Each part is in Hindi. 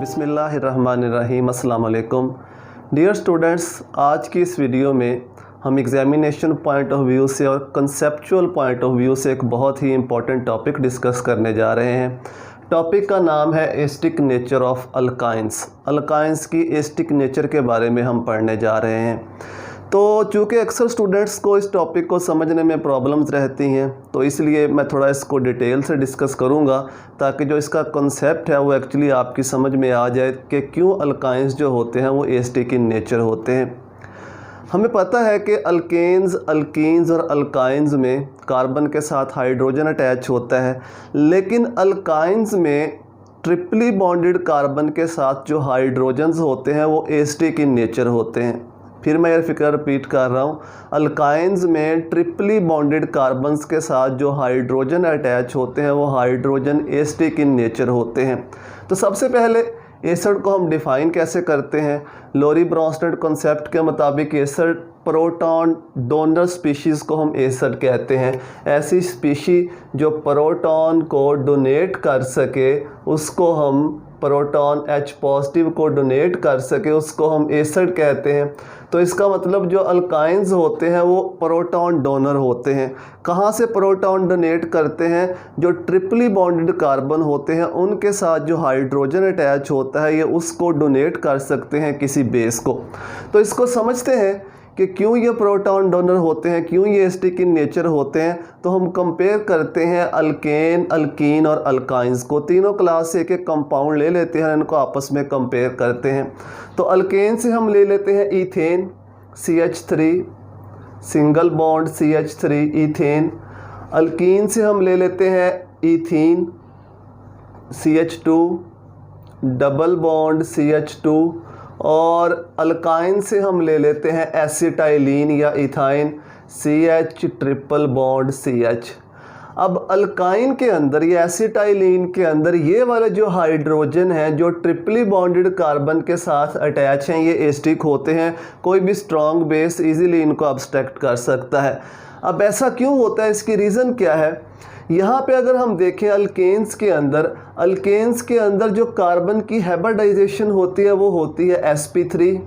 बिस्मिल्लाहिर्रहमानिर्रहीम। अस्सलाम वालेकुम डियर स्टूडेंट्स, आज की इस वीडियो में हम एग्ज़ामिनेशन पॉइंट ऑफ व्यू से और कंसेप्चुअल पॉइंट ऑफ व्यू से एक बहुत ही इम्पॉर्टेंट टॉपिक डिस्कस करने जा रहे हैं। टॉपिक का नाम है acidic nature of alkynes. Alkynes की एसिडिक नेचर के बारे में हम पढ़ने जा रहे हैं। तो चूँकि अक्सर स्टूडेंट्स को इस टॉपिक को समझने में प्रॉब्लम्स रहती हैं, तो इसलिए मैं थोड़ा इसको डिटेल से डिस्कस करूंगा ताकि जो इसका कॉन्सेप्ट है वो एक्चुअली आपकी समझ में आ जाए कि क्यों अल्काइंस जो होते हैं वो एसिडिक इन नेचर होते हैं। हमें पता है कि अल्केन्स, अल्कीन्स और अल्काइंस में कार्बन के साथ हाइड्रोजन अटैच होता है, लेकिन अल्काइंस में ट्रिपली बॉन्डेड कार्बन के साथ जो हाइड्रोजन्स होते हैं वो एसिडिक इन नेचर होते हैं। फिर मैं ये फिक्र रिपीट कर रहा हूँ, अल्काइंस में ट्रिपली बॉन्डेड कार्बन्स के साथ जो हाइड्रोजन अटैच होते हैं वो हाइड्रोजन एसिडिक इन नेचर होते हैं। तो सबसे पहले एसिड को हम डिफ़ाइन कैसे करते हैं? लोरी ब्रोंस्टेड कॉन्सेप्ट के मुताबिक एसिड प्रोटॉन डोनर स्पीशीज़ को हम एसिड कहते हैं। ऐसी स्पीशी जो प्रोटॉन को डोनेट कर सके उसको हम प्रोटॉन H पॉजिटिव को डोनेट कर सके उसको हम एसिड कहते हैं। तो इसका मतलब जो अल्काइंस होते हैं वो प्रोटॉन डोनर होते हैं। कहाँ से प्रोटॉन डोनेट करते हैं? जो ट्रिपली बॉन्डेड कार्बन होते हैं उनके साथ जो हाइड्रोजन अटैच होता है ये उसको डोनेट कर सकते हैं किसी बेस को। तो इसको समझते हैं कि क्यों ये प्रोटॉन डोनर होते हैं, क्यों ये एसिडिक इन नेचर होते हैं। तो हम कंपेयर करते हैं अल्केन, अल्कीन और अल्काइंस को। तीनों क्लास से एक एक कंपाउंड ले लेते हैं, इनको आपस में कंपेयर करते हैं। तो अल्केन से हम ले लेते हैं ethane CH3 single bond CH3 ethane. Alkyne से हम ले लेते हैं ethene CH2 double bond CH2 और अल्काइन से हम ले लेते हैं एसिटाइलिन या ethyne CH triple bond CH। अब अल्काइन के अंदर या एसिटाइलिन के अंदर ये वाले जो हाइड्रोजन हैं जो ट्रिपली बॉन्डेड कार्बन के साथ अटैच हैं ये एसिडिक होते हैं। कोई भी स्ट्रॉन्ग बेस इजीली इनको अब्स्ट्रैक्ट कर सकता है। अब ऐसा क्यों होता है, इसकी रीज़न क्या है? यहाँ पे अगर हम देखें अल्केन्स के अंदर जो कार्बन की हाइब्रिडाइजेशन होती है वो होती है sp3।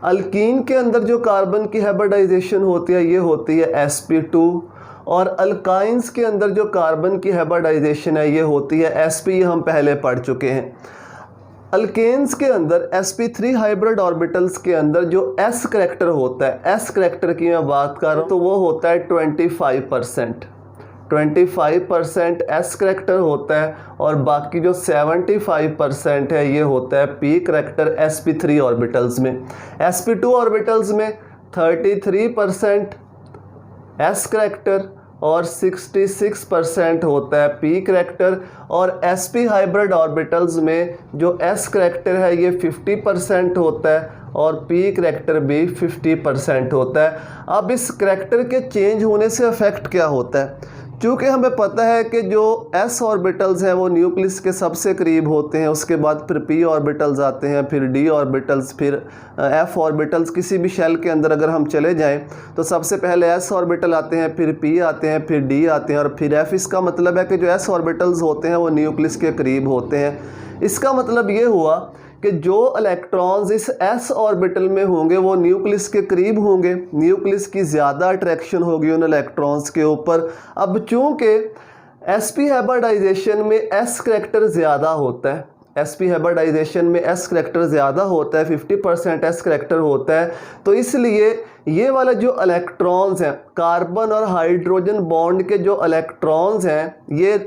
अल्कीन के अंदर जो कार्बन की हाइब्रिडाइजेशन होती है ये होती है sp2 और अल्काइंस के अंदर जो कार्बन की हाइब्रिडाइजेशन है ये होती है sp। ये हम पहले पढ़ चुके हैं। अल्केन्स के अंदर sp3 हाइब्रिड ऑर्बिटल्स के अंदर जो s करैक्टर होता है, s करैक्टर की मैं बात कर रहा हूँ तो वो होता है 25% S करैक्टर होता है और बाकी जो 75% है ये होता है P करैक्टर sp3 ऑर्बिटल्स में। sp2 ऑर्बिटल्स में 33% S करैक्टर और 66% होता है P करैक्टर और sp हाइब्रिड ऑर्बिटल्स में जो S करैक्टर है ये 50% होता है और P करैक्टर भी 50% होता है। अब इस करैक्टर के चेंज होने से इफेक्ट क्या होता है? क्योंकि हमें पता है कि जो s ऑर्बिटल्स हैं वो न्यूक्लियस के सबसे करीब होते हैं, उसके बाद फिर p ऑर्बिटल्स आते हैं, फिर d ऑर्बिटल्स, फिर f ऑर्बिटल्स। किसी भी शेल के अंदर अगर हम चले जाएं तो सबसे पहले s ऑर्बिटल आते हैं, फिर p आते हैं, फिर d आते हैं और फिर f। इसका मतलब है कि जो s ऑर्बिटल्स होते हैं वो न्यूक्लियस के करीब होते हैं। इसका मतलब ये हुआ कि जो इलेक्ट्रॉन्स इस s ऑर्बिटल में होंगे वो न्यूक्लियस के करीब होंगे, न्यूक्लियस की ज़्यादा अट्रैक्शन होगी उन इलेक्ट्रॉन्स के ऊपर। अब चूँकि sp हाइब्रिडाइजेशन में s करैक्टर ज़्यादा होता है, sp हाइब्रिडाइजेशन में s करैक्टर ज़्यादा होता है, 50% s करैक्टर होता है, तो इसलिए ये वाला जो इलेक्ट्रॉन्स हैं कार्बन और हाइड्रोजन बॉन्ड के जो इलेक्ट्रॉन्स हैं ये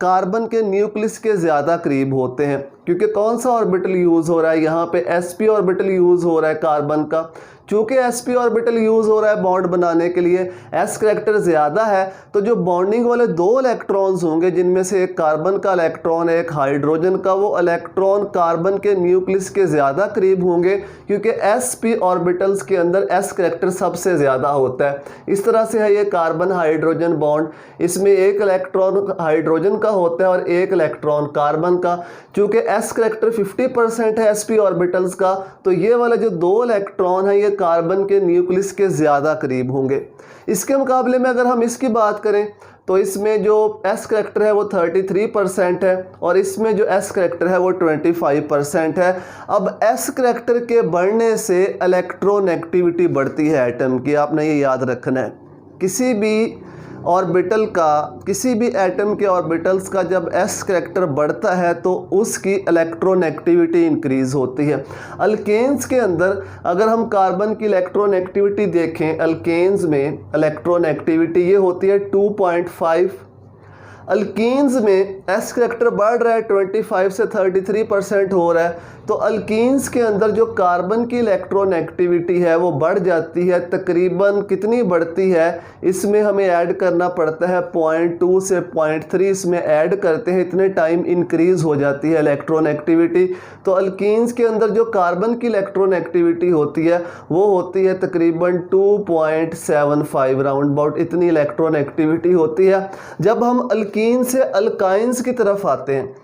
कार्बन के न्यूक्लियस के ज़्यादा करीब होते हैं। क्योंकि कौन सा ऑर्बिटल यूज़ हो रहा है यहाँ पे? sp ऑर्बिटल यूज़ हो रहा है कार्बन का। चूँकि sp ऑर्बिटल यूज़ हो रहा है बॉन्ड बनाने के लिए, s करैक्टर ज़्यादा है, तो जो बॉन्डिंग वाले दो इलेक्ट्रॉन्स होंगे जिनमें से एक कार्बन का इलेक्ट्रॉन है एक हाइड्रोजन का, वो इलेक्ट्रॉन कार्बन के न्यूक्लियस के ज़्यादा करीब होंगे क्योंकि sp ऑर्बिटल्स के अंदर s करैक्टर सबसे ज़्यादा होता है। इस तरह से है ये कार्बन हाइड्रोजन बॉन्ड। इसमें एक इलेक्ट्रॉन हाइड्रोजन का होता है और एक इलेक्ट्रॉन कार्बन का। चूँकि s करैक्टर 50% है sp ऑर्बिटल्स का, तो ये वाले जो दो इलेक्ट्रॉन हैं ये कार्बन के न्यूक्लियस के ज़्यादा करीब होंगे। इसके मुकाबले में अगर हम इसकी बात करें तो इसमें जो S करैक्टर है वो 33% है और इसमें जो S करैक्टर है वो 25% है। अब S करैक्टर के बढ़ने से इलेक्ट्रोनेगेटिविटी बढ़ती है एटम की, आपने ये याद रखना है। किसी भी ऑर्बिटल का, किसी भी एटम के ऑर्बिटल्स का जब S करैक्टर बढ़ता है तो उसकी इलेक्ट्रोनेगेटिविटी इंक्रीज होती है। अल्केन्स के अंदर अगर हम कार्बन की इलेक्ट्रोनेगेटिविटी देखें, अल्केन्स में इलेक्ट्रोनेगेटिविटी ये होती है 2.5। अल्कीन्स में S करैक्टर बढ़ रहा है, 25 से 33% हो रहा है, तो अल्कीन्स के अंदर जो कार्बन की इलेक्ट्रोनेगेटिविटी है वो बढ़ जाती है। तकरीबन कितनी बढ़ती है, इसमें हमें ऐड करना पड़ता है 0.2 से 0.3, इसमें ऐड करते हैं, इतने टाइम इंक्रीज़ हो जाती है इलेक्ट्रोनेगेटिविटी। तो अल्कीन्स के अंदर जो कार्बन की इलेक्ट्रोनेगेटिविटी होती है वो होती है तकरीबन 2.75 राउंड अबाउट, इतनी इलेक्ट्रोनेगेटिविटी होती है। जब हम अल्कीन से अल्काइंस की तरफ आते हैं,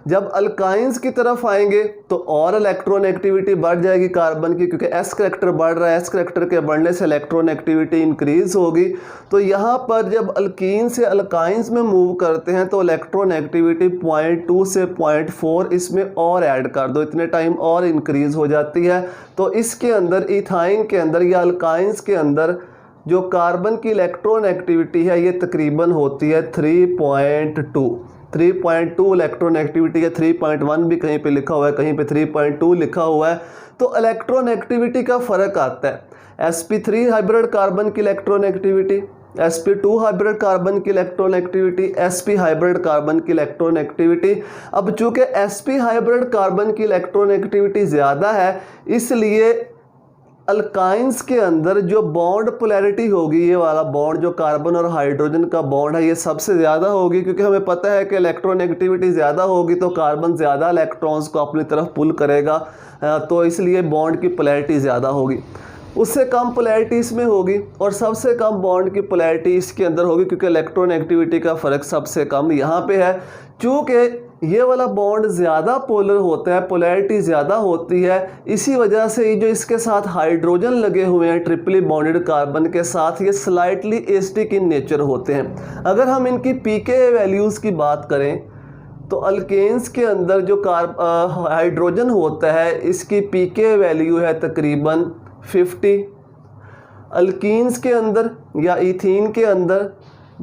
जब अल्काइंस की तरफ आएंगे तो और इलेक्ट्रोनेगेटिविटी बढ़ जाएगी कार्बन की, क्योंकि S करैक्टर बढ़ रहा है, S करैक्टर के बढ़ने से इलेक्ट्रोनेगेटिविटी इंक्रीज होगी। तो यहाँ पर जब अल्कीन से अल्काइंस में मूव करते हैं तो इलेक्ट्रोनेगेटिविटी 0.2 से 0.4 इसमें और ऐड कर दो, इतने टाइम और इंक्रीज हो जाती है। तो इसके अंदर इथाइन के अंदर या अल्काइंस के अंदर जो कार्बन की इलेक्ट्रोनेगेटिविटी है ये तकरीबन होती है 3.2 इलेक्ट्रोनेगेटिविटी है। 3.1 भी कहीं पे लिखा हुआ है, कहीं पे 3.2 लिखा हुआ है। तो इलेक्ट्रोनेगेटिविटी का फ़र्क आता है। sp3 हाइब्रिड कार्बन की इलेक्ट्रोनेगेटिविटी, sp2 हाइब्रिड कार्बन की इलेक्ट्रोनेगेटिविटी, sp हाइब्रिड कार्बन की इलेक्ट्रोनेगेटिविटी। अब चूँकि sp हाइब्रिड कार्बन की इलेक्ट्रोनेगेटिविटी ज़्यादा है, इसलिए अल्काइंस के अंदर जो बॉन्ड पोलैरिटी होगी, ये वाला बॉन्ड जो कार्बन और हाइड्रोजन का बॉन्ड है, ये सबसे ज़्यादा होगी, क्योंकि हमें पता है कि इलेक्ट्रोनेगेटिविटी ज़्यादा होगी तो कार्बन ज़्यादा इलेक्ट्रॉन्स को अपनी तरफ पुल करेगा, तो इसलिए बॉन्ड की पोलैरिटी ज़्यादा होगी। उससे कम पोलैरिटी इसमें होगी और सबसे कम बॉन्ड की पोलैरिटी इसके अंदर होगी, क्योंकि इलेक्ट्रोनेगेटिविटी का फ़र्क सबसे कम यहाँ पे है। चूँकि ये वाला बॉन्ड ज़्यादा पोलर होता है, पोलैरिटी ज़्यादा होती है, इसी वजह से ये जो इसके साथ हाइड्रोजन लगे हुए हैं ट्रिपली बॉन्डेड कार्बन के साथ, ये स्लाइटली एसिडिक इन नेचर होते हैं। अगर हम इनकी pKa वैल्यूज़ की बात करें तो अल्केन्स के अंदर जो हाइड्रोजन होता है इसकी pKa वैल्यू है तकरीबन 50। अल्कीन्स के अंदर या इथीन के अंदर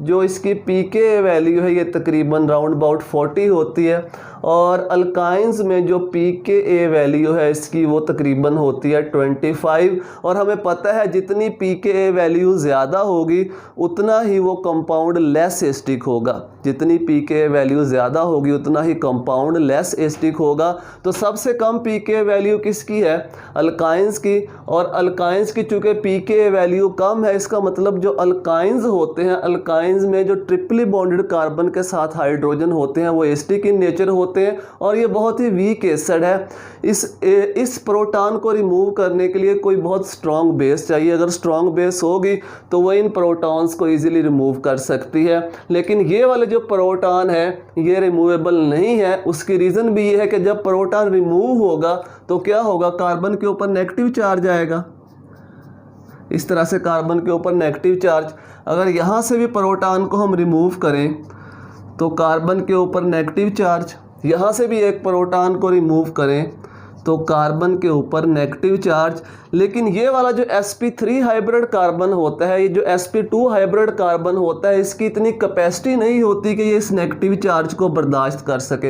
जो इसकी pKa वैल्यू है ये तकरीबन राउंड अबाउट 40 होती है, और अल्काइंस में जो pKa वैल्यू है इसकी वो तकरीबन होती है 25। और हमें पता है जितनी pKa वैल्यू ज़्यादा होगी उतना ही वो कंपाउंड लेस एसिडिक होगा, जितनी pKa वैल्यू ज़्यादा होगी उतना ही कंपाउंड लेस एसिडिक होगा। तो सबसे कम pKa वैल्यू किसकी है, अल्काइंस की, और अल्काइंस की चूँकि pKa वैल्यू कम है, इसका मतलब जो अल्काइंस होते हैं, अल्काइंस में जो ट्रिपली बॉन्डेड कार्बन के साथ हाइड्रोजन होते हैं वो एसिडिक इन नेचर होते हैं और ये बहुत ही वीक एसिड है। इस प्रोटॉन को रिमूव करने के लिए कोई बहुत स्ट्रॉन्ग बेस चाहिए। अगर स्ट्रॉन्ग बेस होगी तो वो इन प्रोटॉन्स को इजीली रिमूव कर सकती है, लेकिन ये वाले जो प्रोटॉन है ये रिमूवेबल नहीं है। उसकी रीज़न भी ये है कि जब प्रोटॉन रिमूव होगा तो क्या होगा, कार्बन के ऊपर नेगेटिव चार्ज आएगा, इस तरह से कार्बन के ऊपर नेगेटिव चार्ज। अगर यहाँ से भी प्रोटॉन को हम रिमूव करें तो कार्बन के ऊपर नेगेटिव चार्ज, यहाँ से भी एक प्रोटॉन को रिमूव करें तो कार्बन के ऊपर नेगेटिव चार्ज। लेकिन ये वाला जो sp3 हाइब्रिड कार्बन होता है, ये जो sp2 हाइब्रिड कार्बन होता है, इसकी इतनी कैपेसिटी नहीं होती कि ये इस नेगेटिव चार्ज को बर्दाश्त कर सके,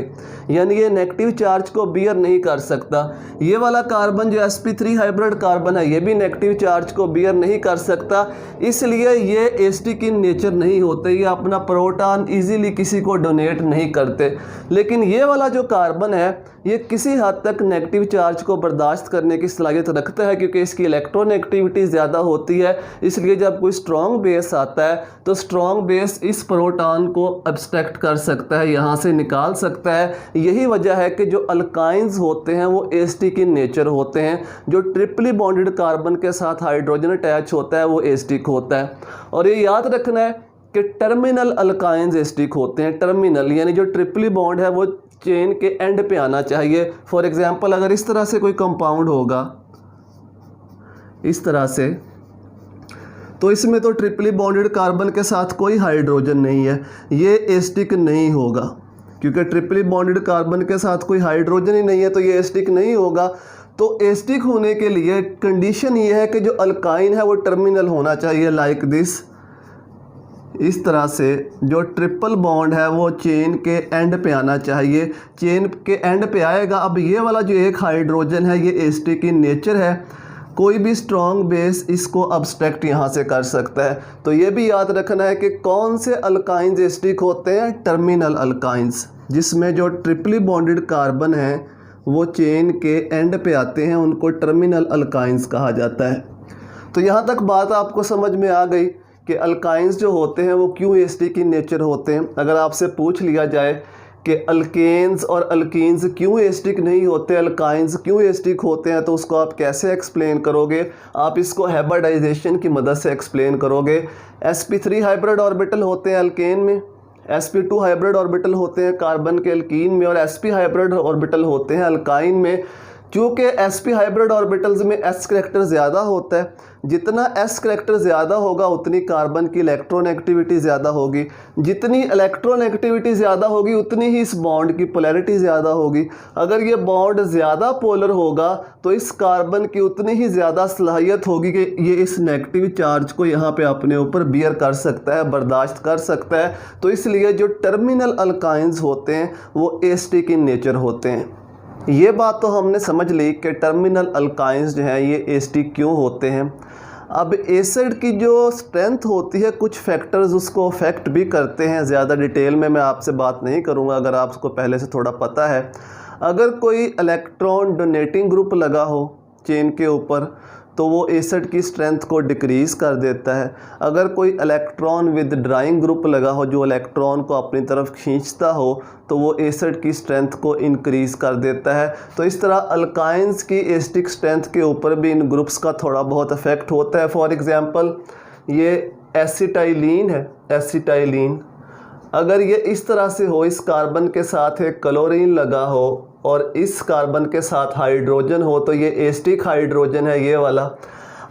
यानी ये नेगेटिव चार्ज को बियर नहीं कर सकता। ये वाला कार्बन जो sp3 हाइब्रिड कार्बन है ये भी नेगेटिव चार्ज को बियर नहीं कर सकता, इसलिए ये एसिडिक इन नेचर नहीं होते, ये अपना प्रोटॉन ईजीली किसी को डोनेट नहीं करते। लेकिन ये वाला जो कार्बन है ये किसी हद तक नेगेटिव चार्ज को बर्दाश्त करने की सलाहियत रखता है, क्योंकि इसकी इलेक्ट्रोनेगेटिविटी ज़्यादा होती है। इसलिए जब कोई स्ट्रॉन्ग बेस आता है तो स्ट्रॉन्ग बेस इस प्रोटॉन को अब्स्ट्रैक्ट कर सकता है, यहाँ से निकाल सकता है। यही वजह है कि जो अल्काइंस होते हैं वो एसिडिक इन नेचर होते हैं, जो ट्रिपली बॉन्डेड कार्बन के साथ हाइड्रोजन अटैच होता है वो एसिडिक होता है। और ये याद रखना है कि टर्मिनल अल्काइंस एसिडिक होते हैं। टर्मिनल यानी जो ट्रिपली बॉन्ड है वो चेन के एंड पे आना चाहिए। फॉर एग्जांपल अगर इस तरह से कोई कंपाउंड होगा, इस तरह से, तो इसमें तो ट्रिपली बॉन्डेड कार्बन के साथ कोई हाइड्रोजन नहीं है, ये एस्टिक नहीं होगा, क्योंकि ट्रिपली बॉन्डेड कार्बन के साथ कोई हाइड्रोजन ही नहीं है तो ये एस्टिक नहीं होगा। तो एस्टिक होने के लिए कंडीशन ये है कि जो अल्काइन है वो टर्मिनल होना चाहिए, लाइक दिस, इस तरह से। जो ट्रिपल बॉन्ड है वो चेन के एंड पे आना चाहिए, चेन के एंड पे आएगा। अब ये वाला जो एक हाइड्रोजन है ये एस्टिक इन नेचर है, कोई भी स्ट्रॉन्ग बेस इसको अब्स्ट्रैक्ट यहाँ से कर सकता है। तो ये भी याद रखना है कि कौन से अल्काइंस एस्टिक होते हैं, टर्मिनल अल्काइंस, जिसमें जो ट्रिपली बॉन्डेड कार्बन है वो चेन के एंड पे आते हैं, उनको टर्मिनल अल्काइंस कहा जाता है। तो यहाँ तक बात आपको समझ में आ गई कि अल्काइंस जो होते हैं वो क्यों एस्टिक इन नेचर होते हैं। अगर आपसे पूछ लिया जाए कि अल्केन्स और अल्कीन्स क्यों एस्टिक नहीं होते, अल्काइंस क्यों एस्टिक होते हैं, तो उसको आप कैसे एक्सप्लेन करोगे? आप इसको हाइब्रिडाइजेशन की मदद से एक्सप्लेन करोगे। sp3 हाइब्रिड ऑर्बिटल होते हैं अल्केन में, sp2 हाइब्रिड ऑर्बिटल होते हैं कार्बन के अल्कीन में, और sp हाइब्रिड ऑर्बिटल होते हैं अल्काइन में। चूँकि sp हाइब्रिड ऑर्बिटल्स में s करैक्टर ज़्यादा होता है, जितना s करैक्टर ज़्यादा होगा उतनी कार्बन की इलेक्ट्रॉन एक्टिविटी ज़्यादा होगी, जितनी इलेक्ट्रॉन एक्टिविटी ज़्यादा होगी उतनी ही इस बॉन्ड की पोलैरिटी ज़्यादा होगी। अगर ये बॉन्ड ज़्यादा पोलर होगा तो इस कार्बन की उतनी ही ज़्यादा सलाहियत होगी कि ये इस नेगेटिव चार्ज को यहाँ पे अपने ऊपर बियर कर सकता है, बर्दाश्त कर सकता है। तो इसलिए जो टर्मिनल अल्काइंस होते हैं वो एस्टिक इन नेचर होते हैं। ये बात तो हमने समझ ली कि टर्मिनल अल्काइंस जो हैं ये एस्टिक क्यों होते हैं। अब एसिड की जो स्ट्रेंथ होती है, कुछ फैक्टर्स उसको अफेक्ट भी करते हैं। ज़्यादा डिटेल में मैं आपसे बात नहीं करूँगा, अगर आपको पहले से थोड़ा पता है। अगर कोई इलेक्ट्रॉन डोनेटिंग ग्रुप लगा हो चेन के ऊपर तो वो एसिड की स्ट्रेंथ को डिक्रीज़ कर देता है। अगर कोई इलेक्ट्रॉन विद ड्राइंग ग्रुप लगा हो जो इलेक्ट्रॉन को अपनी तरफ खींचता हो तो वो एसिड की स्ट्रेंथ को इंक्रीज़ कर देता है। तो इस तरह अल्काइंस की एसिडिक स्ट्रेंथ के ऊपर भी इन ग्रुप्स का थोड़ा बहुत इफेक्ट होता है। फॉर एग्ज़ाम्पल ये एसिटाइलिन है, एसिटाइलिन अगर ये इस तरह से हो, इस कार्बन के साथ एक क्लोरीन लगा हो और इस कार्बन के साथ हाइड्रोजन हो तो ये एस्टिक हाइड्रोजन है ये वाला।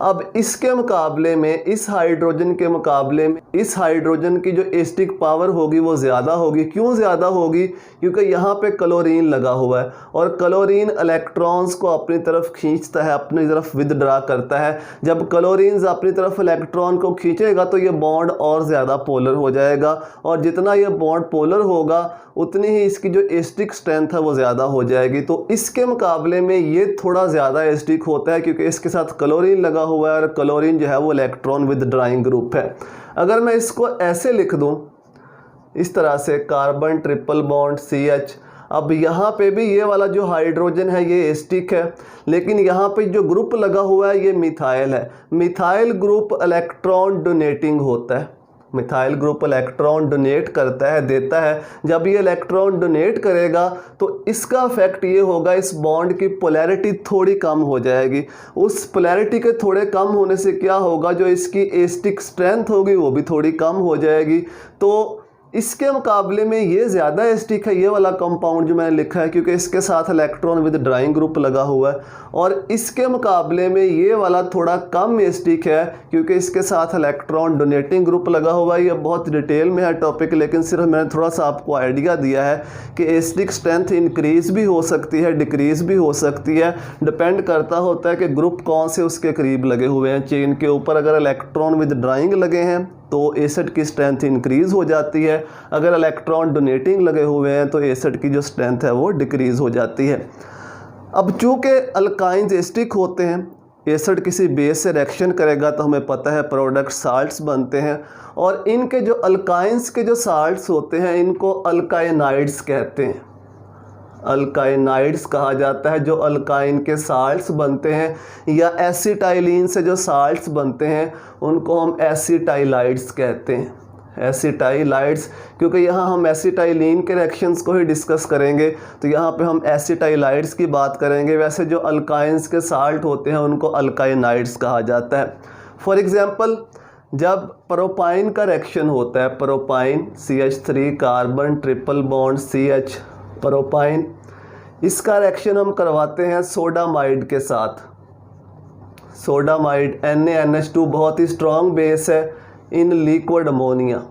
अब इसके मुकाबले में इस हाइड्रोजन के मुकाबले में इस हाइड्रोजन की जो एस्टिक पावर होगी वो ज़्यादा होगी। क्यों ज़्यादा होगी? क्योंकि यहाँ पे क्लोरीन लगा हुआ है और क्लोरीन इलेक्ट्रॉन्स को अपनी तरफ खींचता है, अपनी तरफ विदड्रा करता है। जब क्लोरीन अपनी तरफ इलेक्ट्रॉन को खींचेगा तो ये बॉन्ड और ज़्यादा पोलर हो जाएगा, और जितना ये बॉन्ड पोलर होगा उतनी ही इसकी जो एस्टिक स्ट्रेंथ है वो ज़्यादा हो जाएगी। तो इसके मुकाबले में ये थोड़ा ज़्यादा एस्टिक होता है क्योंकि इसके साथ क्लोरीन लगा हुआ है और क्लोरीन जो है वो इलेक्ट्रॉन विद ड्राइंग ग्रुप है। अगर मैं इसको ऐसे लिख दूं इस तरह से, कार्बन ट्रिपल बॉन्ड CH, अब यहाँ पे भी ये वाला जो हाइड्रोजन है ये एस्टिक है, लेकिन यहाँ पे जो ग्रुप लगा हुआ है ये मिथाइल है। मिथाइल ग्रुप इलेक्ट्रॉन डोनेटिंग होता है, मिथाइल ग्रुप इलेक्ट्रॉन डोनेट करता है, देता है। जब ये इलेक्ट्रॉन डोनेट करेगा तो इसका इफेक्ट ये होगा, इस बॉन्ड की पोलैरिटी थोड़ी कम हो जाएगी। उस पोलैरिटी के थोड़े कम होने से क्या होगा, जो इसकी एस्टिक स्ट्रेंथ होगी वो भी थोड़ी कम हो जाएगी। तो इसके मुकाबले में ये ज़्यादा एस्टिक है ये वाला कंपाउंड जो मैंने लिखा है, क्योंकि इसके साथ इलेक्ट्रॉन विद ड्राइंग ग्रुप लगा हुआ है, और इसके मुकाबले में ये वाला थोड़ा कम एस्टिक है क्योंकि इसके साथ इलेक्ट्रॉन डोनेटिंग ग्रुप लगा हुआ है। ये बहुत डिटेल में है टॉपिक, लेकिन सिर्फ मैंने थोड़ा सा आपको आइडिया दिया है कि एस्टिक स्ट्रेंथ इंक्रीज़ भी हो सकती है, डिक्रीज़ भी हो सकती है, डिपेंड करता होता है कि ग्रुप कौन से उसके करीब लगे हुए हैं चेन के ऊपर। अगर इलेक्ट्रॉन विद ड्राइंग लगे हैं तो एसिड की स्ट्रेंथ इंक्रीज़ हो जाती है, अगर इलेक्ट्रॉन डोनेटिंग लगे हुए हैं तो एसिड की जो स्ट्रेंथ है वो डिक्रीज़ हो जाती है। अब चूँकि अल्काइंस एस्टिक होते हैं, एसिड किसी बेस से रिएक्शन करेगा तो हमें पता है प्रोडक्ट साल्ट्स बनते हैं, और इनके जो अल्काइंस के जो साल्ट्स होते हैं इनको अल्काइनाइड्स कहते हैं, अल्काइनाइड्स कहा जाता है। जो अल्काइन के साल्ट्स बनते हैं या एसिटाइलिन से जो साल्ट्स बनते हैं उनको हम एसिटाइलाइड्स कहते हैं, एसिटाइलाइड्स, क्योंकि यहाँ हम एसिटाइलिन के रिएक्शंस को ही डिस्कस करेंगे तो यहाँ पे हम एसिटाइलाइड्स की बात करेंगे। वैसे जो अल्काइंस के साल्ट होते हैं उनको अल्काइनाइड्स कहा जाता है। फॉर एग्ज़ाम्पल जब प्रोपाइन का रिएक्शन होता है, propyne CH3 carbon triple bond CH propyne, इसका रिएक्शन हम करवाते हैं सोडामाइड के साथ। सोडामाइड NaNH2 बहुत ही स्ट्रॉन्ग बेस है in liquid ammonia.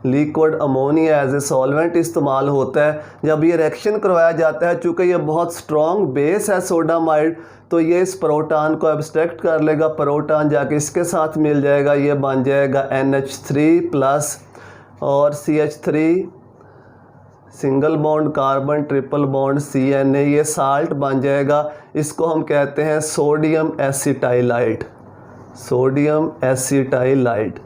Liquid ammonia as a solvent इस्तेमाल होता है जब ये रिएक्शन करवाया जाता है। चूँकि ये बहुत स्ट्रॉन्ग बेस है सोडामाइड, तो ये इस प्रोटॉन को एब्स्ट्रैक्ट कर लेगा, प्रोटॉन जाके इसके साथ मिल जाएगा, ये बन जाएगा NH3+ और CH3 single bond carbon triple bond CNA, ये साल्ट बन जाएगा। इसको हम कहते हैं सोडियम एसिटाइलाइड, सोडियम एसिटाइलाइड।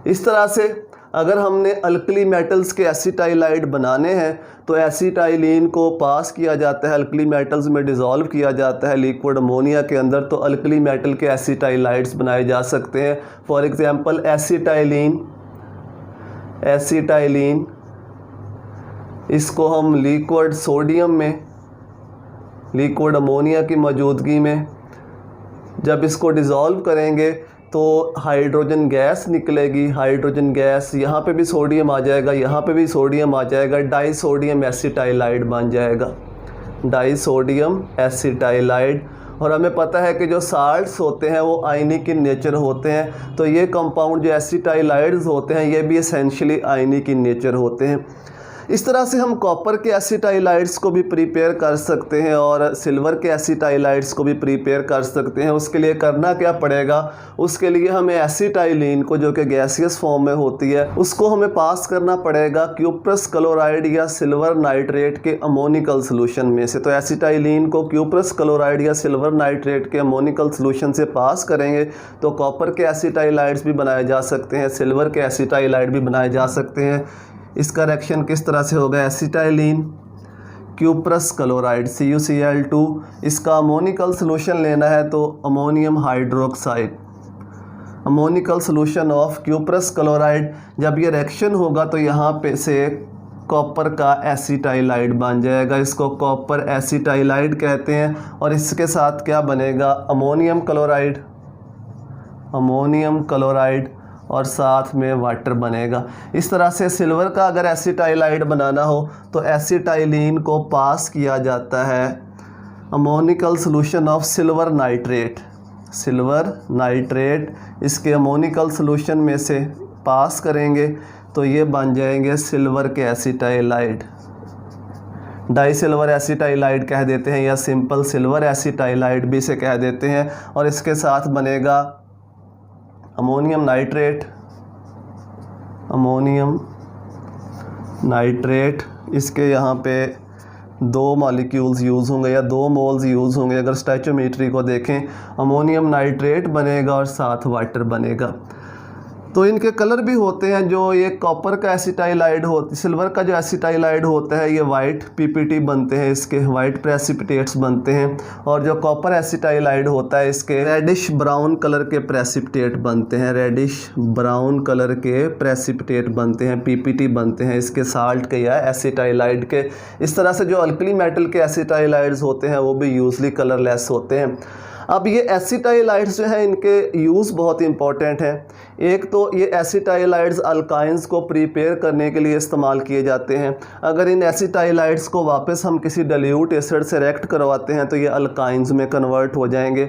इस तरह से अगर हमने अल्कली मेटल्स के एसिटाइलाइड बनाने हैं तो एसिटाइलिन को पास किया जाता है, अल्कली मेटल्स में डिज़ोल्व किया जाता है लिक्विड अमोनिया के अंदर, तो अल्कली मेटल के एसिटाइलाइड्स बनाए जा सकते हैं। फॉर एग्जांपल एसिटाइलिन इसको हम लिक्विड सोडियम में, लिक्विड अमोनिया की मौजूदगी में जब इसको डिज़ोल्व करेंगे तो हाइड्रोजन गैस निकलेगी। हाइड्रोजन गैस, यहाँ पे भी सोडियम आ जाएगा, यहाँ पे भी सोडियम आ जाएगा, डाइसोडियम एसिटाइलाइड बन जाएगा, डाइसोडियम एसिटाइलाइड। और हमें पता है कि जो साल्ट्स होते हैं वो आयनिक इन नेचर होते हैं, तो ये कंपाउंड जो एसिटाइलाइड्स होते हैं ये भी एसेंशियली आयनिक इन नेचर होते हैं। इस तरह से हम कॉपर के एसिटाइलाइड्स को भी प्रिपेयर कर सकते हैं और सिल्वर के एसिटाइलाइड्स को भी प्रिपेयर कर सकते हैं। उसके लिए करना क्या पड़ेगा, उसके लिए हमें एसिटाइलिन को, जो कि गैसियस फॉर्म में होती है, उसको हमें पास करना पड़ेगा क्यूप्रस क्लोराइड या सिल्वर नाइट्रेट के अमोनिकल सोल्यूशन में से। तो एसिटाइलिन को क्यूप्रस क्लोराइड या सिल्वर नाइट्रेट के अमोनिकल सोल्यूशन से पास करेंगे तो कॉपर के एसिटाइलाइड्स भी बनाए जा सकते हैं, सिल्वर के एसिटाइलाइड भी बनाए जा सकते हैं। इसका रिएक्शन किस तरह से होगा, एसिटाइलिन क्यूप्रस क्लोराइड CuCl2, इसका अमोनिकल सोल्यूशन लेना है तो ammonium hydroxide, ammoniacal solution of cuprous chloride. जब ये रिएक्शन होगा तो यहाँ पे से कॉपर का एसिटाइलाइड बन जाएगा, इसको कॉपर एसिटाइलाइड कहते हैं। और इसके साथ क्या बनेगा, अमोनियम क्लोराइड, अमोनियम क्लोराइड और साथ में वाटर बनेगा। इस तरह से सिल्वर का अगर एसिटाइलाइड बनाना हो तो एसिटाइलिन को पास किया जाता है ammoniacal solution of silver nitrate, silver nitrate इसके अमोनिकल सोल्यूशन में से पास करेंगे तो ये बन जाएंगे सिल्वर के एसिटाइलाइड, डाई सिल्वर एसिटाइलाइड कह देते हैं या सिंपल सिल्वर एसिटाइलाइड भी इसे कह देते हैं। और इसके साथ बनेगा अमोनियम नाइट्रेट, अमोनियम नाइट्रेट, इसके यहाँ पे 2 मॉलिक्यूल्स यूज़ होंगे या 2 मोल्स यूज़ होंगे। अगर स्टैचोमेट्री को देखें, अमोनियम नाइट्रेट बनेगा और साथ वाटर बनेगा। तो इनके कलर भी होते हैं, जो ये कॉपर का एसिटाइलाइड होता, सिल्वर का जो एसिटाइलाइड होता है ये वाइट PPT बनते हैं, इसके वाइट प्रेसिपिटेट्स बनते हैं। और जो कॉपर एसिटाइलाइड होता है इसके रेडिश ब्राउन कलर के प्रेसिपिटेट बनते हैं, रेडिश ब्राउन कलर के प्रेसिपिटेट बनते हैं, PPT बनते हैं इसके साल्ट के या एसिटाइलाइड के। इस तरह से जो अल्कली मेटल के एसिटाइलाइड्स होते हैं वो भी यूजली कलरलेस होते हैं। अब ये एसिटाइलाइड्स जो हैं इनके यूज़ बहुत इंपॉर्टेंट हैं। एक तो ये एसिटाइलाइड्स अल्काइंस को प्रिपेयर करने के लिए इस्तेमाल किए जाते हैं। अगर इन एसिटाइलाइड्स को वापस हम किसी डाइल्यूट एसिड से रिएक्ट करवाते हैं तो ये अल्काइंस में कन्वर्ट हो जाएंगे।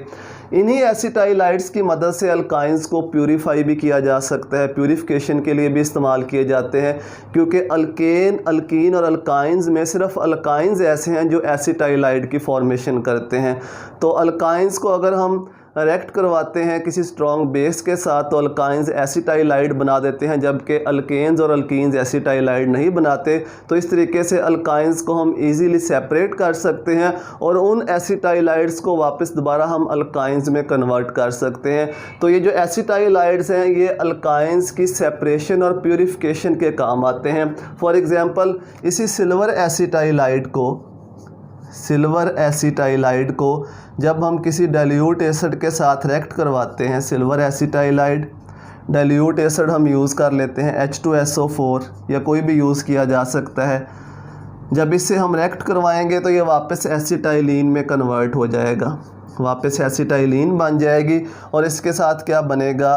इन्हीं एसिटाइलाइड्स की मदद से अल्काइंस को प्यूरीफाई भी किया जा सकता है, प्यूरिफिकेशन के लिए भी इस्तेमाल किए जाते हैं, क्योंकि अल्केन, अल्कीन और अल्काइंस में सिर्फ अल्काइंस ऐसे हैं जो एसिटाइलाइड की फॉर्मेशन करते हैं। तो अल्काइंस को अगर हम रिएक्ट करवाते हैं किसी स्ट्रॉन्ग बेस के साथ तो अल्काइंस एसिटाइलाइड बना देते हैं, जबकि अल्केन्स और अल्कीन्स एसिटाइलाइड नहीं बनाते। तो इस तरीके से अल्काइंस को हम इजीली सेपरेट कर सकते हैं और उन एसिटाइलाइड्स को वापस दोबारा हम अल्काइंस में कन्वर्ट कर सकते हैं। तो ये जो एसिटाइलाइड्स हैं ये अल्काइंस की सेपरेशन और प्यूरिफिकेशन के काम आते हैं। फॉर एग्ज़ाम्पल इसी सिल्वर एसिटाइलाइड को जब हम किसी डाइल्यूट एसिड के साथ रिएक्ट करवाते हैं, सिल्वर एसिटाइलाइड डाइल्यूट एसिड हम यूज़ कर लेते हैं H2SO4 या कोई भी यूज़ किया जा सकता है। जब इससे हम रिएक्ट करवाएंगे तो ये वापस एसिटाइलिन में कन्वर्ट हो जाएगा, वापस एसिटाइलिन बन जाएगी और इसके साथ क्या बनेगा,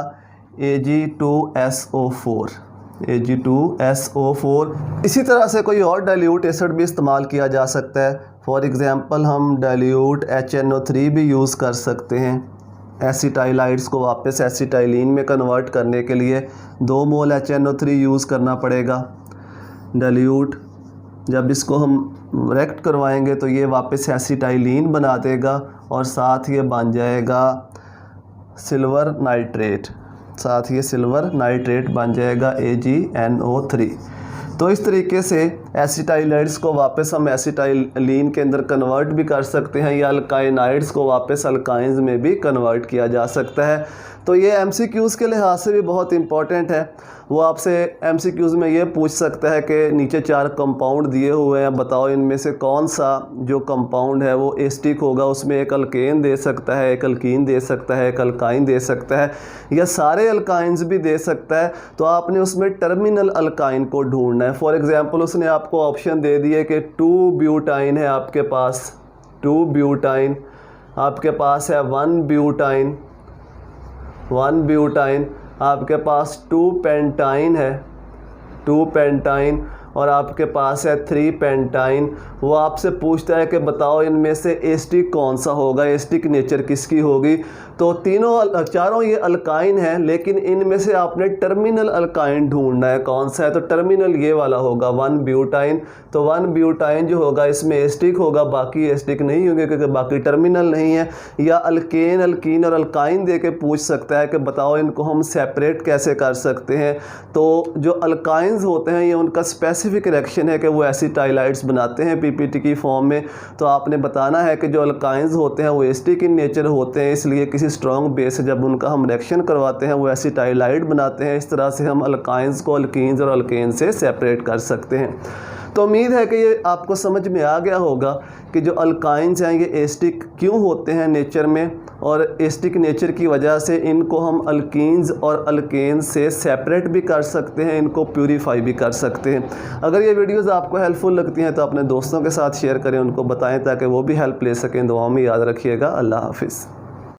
Ag2SO4, Ag2SO4। इसी तरह से कोई और डाइल्यूट एसिड भी इस्तेमाल किया जा सकता है। फॉर एग्ज़ाम्पल हम डाइल्यूट HNO3 भी यूज़ कर सकते हैं, एसिटाइलाइड्स को वापस एसिटाइलिन में कन्वर्ट करने के लिए 2 मोल HNO3 यूज़ करना पड़ेगा। डाइल्यूट जब इसको हम रिएक्ट करवाएंगे तो ये वापस एसिटाइलिन बना देगा और साथ ये बन जाएगा सिल्वर नाइट्रेट, साथ ये सिल्वर नाइट्रेट बन जाएगा AgNO3। तो इस तरीके से एसिटाइलाइड्स को वापस हम एसिटाइलिन के अंदर कन्वर्ट भी कर सकते हैं या अल्काइनाइड्स को वापस अल्काइंस में भी कन्वर्ट किया जा सकता है। तो ये MCQs के लिहाज से भी बहुत इंपॉर्टेंट है। वो आपसे MCQs में ये पूछ सकता है कि नीचे 4 कंपाउंड दिए हुए हैं, बताओ इनमें से कौन सा जो कंपाउंड है वो एस्टिक होगा। उसमें एक अल्केन दे सकता है, एक अल्कीन दे सकता है, एक अल्काइन दे सकता है या सारे अल्काइंस भी दे सकता है। तो आपने उसमें टर्मिनल अल्काइन को ढूंढना है। फॉर एग्ज़ाम्पल उसने आपको ऑप्शन दे दिए कि 2 ब्यूटाइन है आपके पास, 2 ब्यूटाइन, आपके पास है 1 ब्यूटाइन, 1 ब्यूटाइन, आपके पास 2 पेंटाइन है, 2 पेंटाइन, और आपके पास है 3 पेंटाइन। वो आपसे पूछता है कि बताओ इनमें से एस्टिक कौन सा होगा, एस्टिक नेचर किसकी होगी। तो चारों ये अल्काइन है, लेकिन इनमें से आपने टर्मिनल अल्काइन ढूंढना है कौन सा है। तो टर्मिनल ये वाला होगा 1 ब्यूटाइन। तो 1 ब्यूटाइन जो होगा इसमें एस्टिक होगा, बाकी एस्टिक नहीं होंगे क्योंकि बाकी टर्मिनल नहीं है। या अल्केन, अल्कीन और अल्काइन दे के पूछ सकता है कि बताओ इनको हम सेपरेट कैसे कर सकते हैं। तो जो अल्काइंस होते हैं ये उनका स्पेसिफिक रिएक्शन है कि वो एसिटाइलाइड्स बनाते हैं PPT की फॉर्म में। तो आपने बताना है कि जो अल्काइंस होते हैं वो एस्टिक इन नेचर होते हैं, इसलिए किसी स्ट्रॉन्ग बेस से जब उनका हम रिएक्शन करवाते हैं वो एसिटाइलाइड बनाते हैं। इस तरह से हम अल्काइंस को अल्कीन्स और अल्केन से सेपरेट कर सकते हैं। तो उम्मीद है कि ये आपको समझ में आ गया होगा कि जो अल्काइंस हैं ये एस्टिक क्यों होते हैं नेचर में, और एस्टिक नेचर की वजह से इनको हम अल्कीन्स और अल्केन्स से सेपरेट भी कर सकते हैं, इनको प्यूरीफाई भी कर सकते हैं। अगर ये वीडियोज़ आपको हेल्पफुल लगती हैं तो अपने दोस्तों के साथ शेयर करें, उनको बताएं ताकि वो भी हेल्प ले सकें। दुआओं में याद रखिएगा। अल्लाह हाफिज़।